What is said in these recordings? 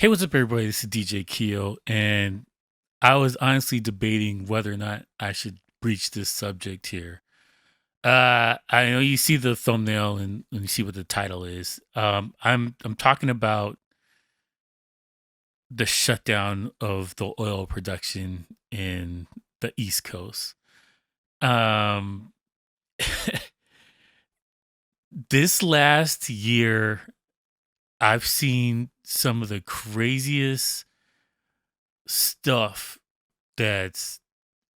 Hey, what's up, everybody? This is DJ Keo, and I was honestly debating whether or not I should breach this subject here. I know you see the thumbnail and you see what the title is. I'm talking about the shutdown of the oil production in the East Coast. Um, this last year, I've seen some of the craziest stuff that's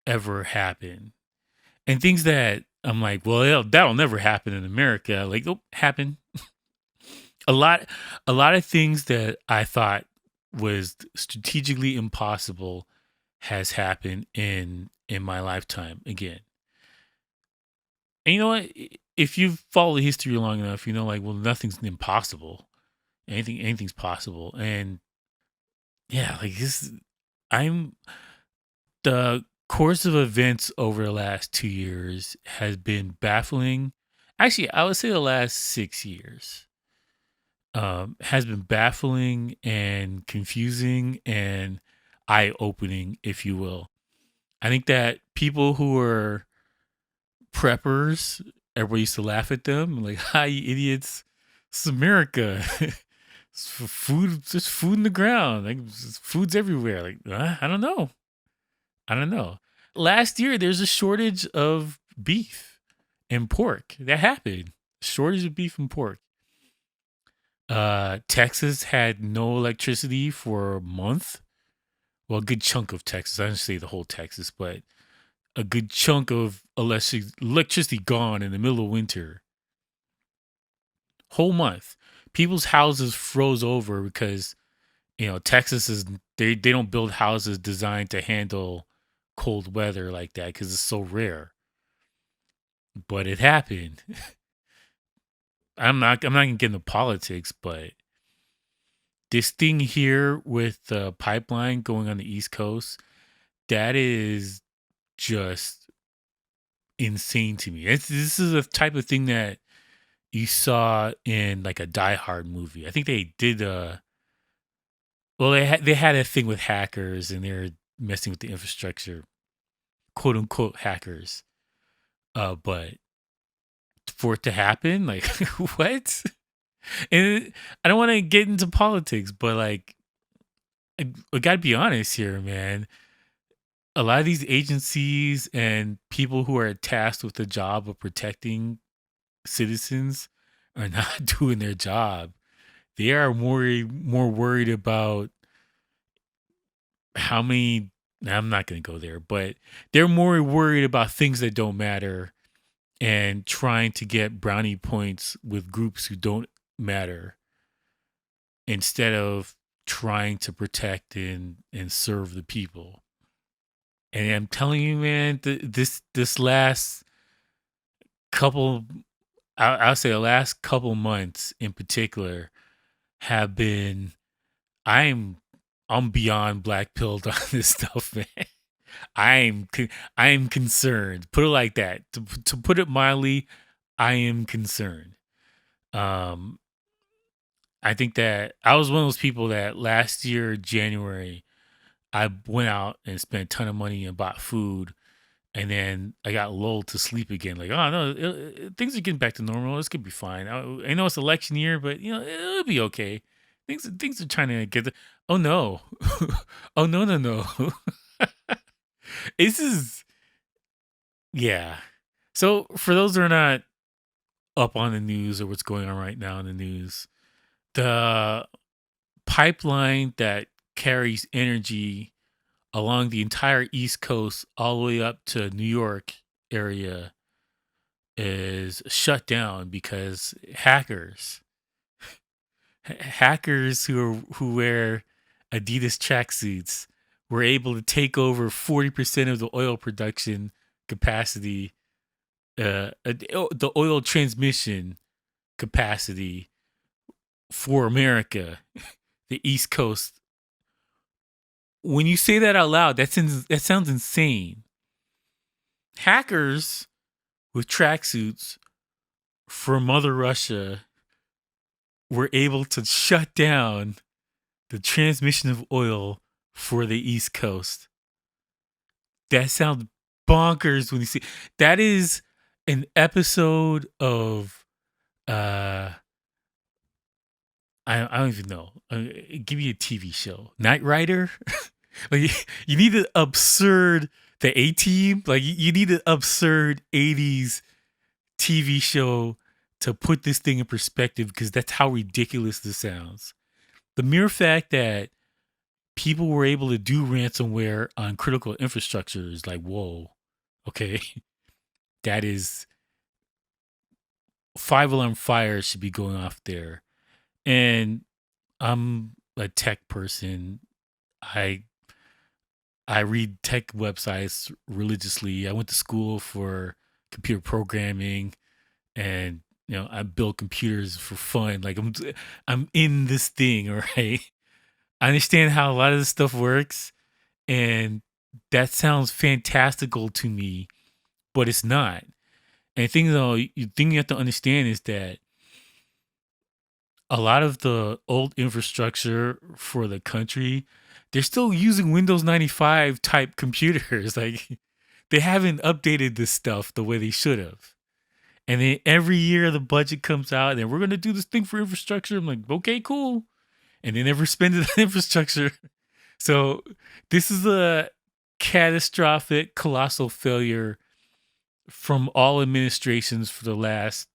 ever happened. And things that I'm like, well, that'll never happen in America. Like, oh, happen. A lot, a lot of things that I thought was strategically impossible has happened in my lifetime again. And you know what? If you've followed history long enough, you know, like, well, nothing's impossible. Anything's possible. And yeah, like this, I'm the course of events over the last 2 years has been baffling. Actually, I would say the last 6 years has been baffling and confusing and eye opening, if you will. I think that people who are preppers, everybody used to laugh at them, like, hi, you idiots. It's America. It's food, just food in the ground. Like, food's everywhere. Like, I don't know. I don't know. Last year, there's a shortage of beef and pork. That happened. Shortage of beef and pork. Texas had no electricity for a month. Well, a good chunk of Texas. I didn't say the whole Texas, but a good chunk of electricity gone in the middle of winter. Whole month. People's houses froze over because Texas is they don't build houses designed to handle cold weather like that because it's so rare. But it happened. I'm not gonna get into politics, but this thing here with the pipeline going on the East Coast, that is just insane to me. This is a type of thing that you saw in like a Die Hard movie. I think they did well they had a thing with hackers and they're messing with the infrastructure, quote unquote hackers. But for it to happen, like what? And I don't want to get into politics, but like I gotta be honest here, man. A lot of these agencies and people who are tasked with the job of protecting citizens are not doing their job. They are more worried about how many. I'm not going to go there, but they're more worried about things that don't matter and trying to get brownie points with groups who don't matter instead of trying to protect and serve the people. And I'm telling you, man, this last couple, I'll say the last couple months in particular, have been. I'm I'm beyond black pilled on this stuff, man. I am concerned. Put it like that. To put it mildly, I am concerned. Um, I think that I was one of those people that last year January I went out and spent a ton of money and bought food, and then I got lulled to sleep again. Like, oh no, things are getting back to normal. This could be fine. I know it's election year, but it'll be okay. Things are trying to get. Oh no, oh no no no. This is yeah. So for those who are not up on the news or what's going on right now in the news, the pipeline that carries energy along the entire East Coast all the way up to New York area is shut down because hackers who wear Adidas tracksuits were able to take over 40% of the oil production capacity, the oil transmission capacity for America, the East Coast. When you say that out loud, that sounds insane. Hackers with tracksuits from Mother Russia were able to shut down The transmission of oil for the East Coast. That sounds bonkers when you see that is an episode of uh I don't even know. Give me a TV show. Knight Rider? Like you need an absurd the A Team. Like you need an absurd '80s TV show to put this thing in perspective because that's how ridiculous this sounds. The mere fact that people were able to do ransomware on critical infrastructure is like, whoa, okay, that is 5 alarm fires should be going off there. And I'm a tech person. I I read tech websites religiously. I went to school for computer programming, and I build computers for fun. Like I'm in this thing, right? I understand how a lot of this stuff works, and that sounds fantastical to me, but it's not. And the thing though, the thing you have to understand is that a lot of the old infrastructure for the country, they're still using Windows 95 type computers. Like they haven't updated this stuff the way they should have. And then every year the budget comes out and we're going to do this thing for infrastructure. I'm like, okay, cool. And they never spend it on infrastructure. So this is a catastrophic, colossal failure from all administrations for the last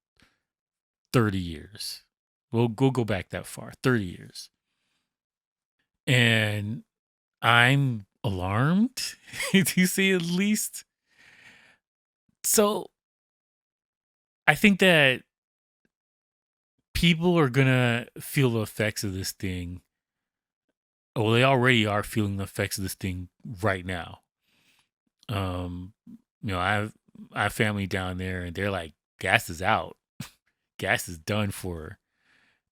30 years. We'll go back that far, 30 years. And I'm alarmed, to say at least. So I think that people are going to feel the effects of this thing. Well, they already are feeling the effects of this thing right now. Um, I have family down there and they're like, gas is out. Gas is done for.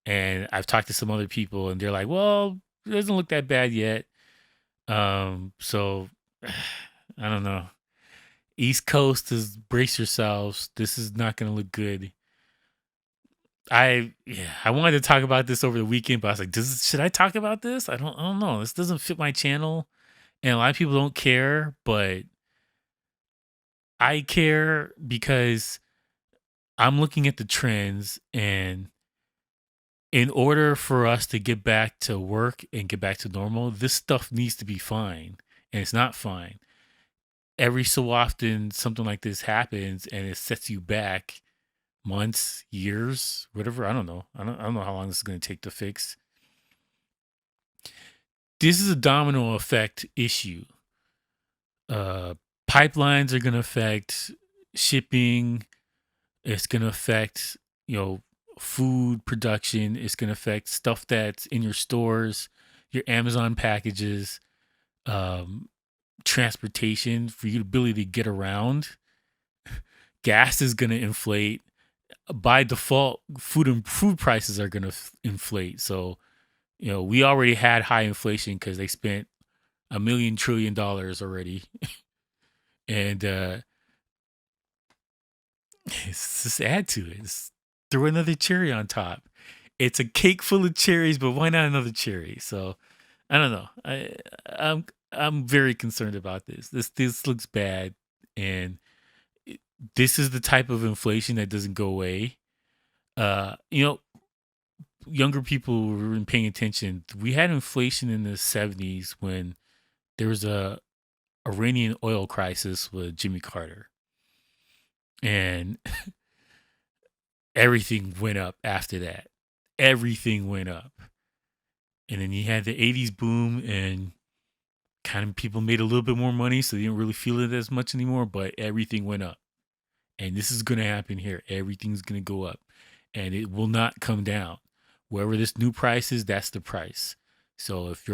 And I've talked to some other people and they're like, well, it doesn't look that bad yet. So I don't know. East Coast is brace yourselves. This is not going to look good. I wanted to talk about this over the weekend, but I was like, should I talk about this? I don't know. This doesn't fit my channel, and a lot of people don't care, but I care because I'm looking at the trends, and in order for us to get back to work and get back to normal, this stuff needs to be fine, and it's not fine. Every so often, something like this happens, and it sets you back months, years, whatever. I don't know. I don't know how long this is going to take to fix. This is a domino effect issue. Pipelines are going to affect shipping. It's going to affect, food production. It's going to affect stuff that's in your stores, your Amazon packages, transportation for your ability to get around. Gas is going to inflate. By default, food prices are going to inflate. So, we already had high inflation because they spent $1 trillion already, and just add to it. Just throw another cherry on top. It's a cake full of cherries, but why not another cherry? So, I don't know. I'm very concerned about this. This looks bad, and this is the type of inflation that doesn't go away. Younger people were paying attention. We had inflation in the 70s when there was a Iranian oil crisis with Jimmy Carter. And everything went up after that. Everything went up. And then you had the 80s boom and kind of people made a little bit more money, so they didn't really feel it as much anymore, but everything went up. And this is going to happen here. Everything's going to go up. And it will not come down. Wherever this new price is, that's the price. So if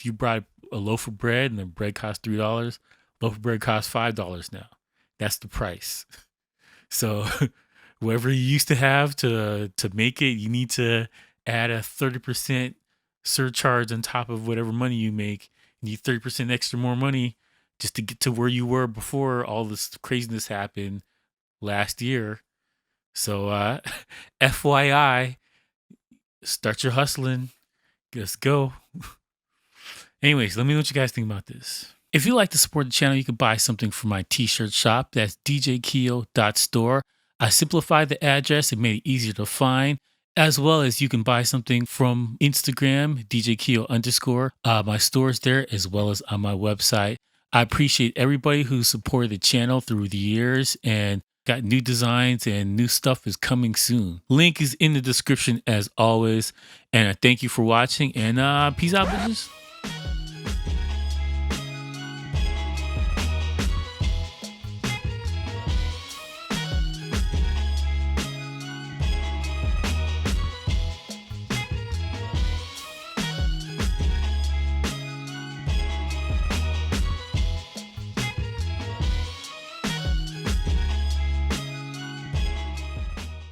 you brought a loaf of bread and the bread costs $3, loaf of bread costs $5 now. That's the price. So whatever you used to have to make it, you need to add a 30% surcharge on top of whatever money you make. You need 30% extra more money just to get to where you were before all this craziness happened last year. So FYI, start your hustling. Let's go. Anyways, let me know what you guys think about this. If you like to support the channel, you can buy something from my t-shirt shop. That's djkeo.store. I simplified the address and made it easier to find, as well as you can buy something from Instagram, djkeo underscore. My store's there as well as on my website. I appreciate everybody who supported the channel through the years and got new designs and new stuff is coming soon. Link is in the description as always. And I thank you for watching and peace out, bitches.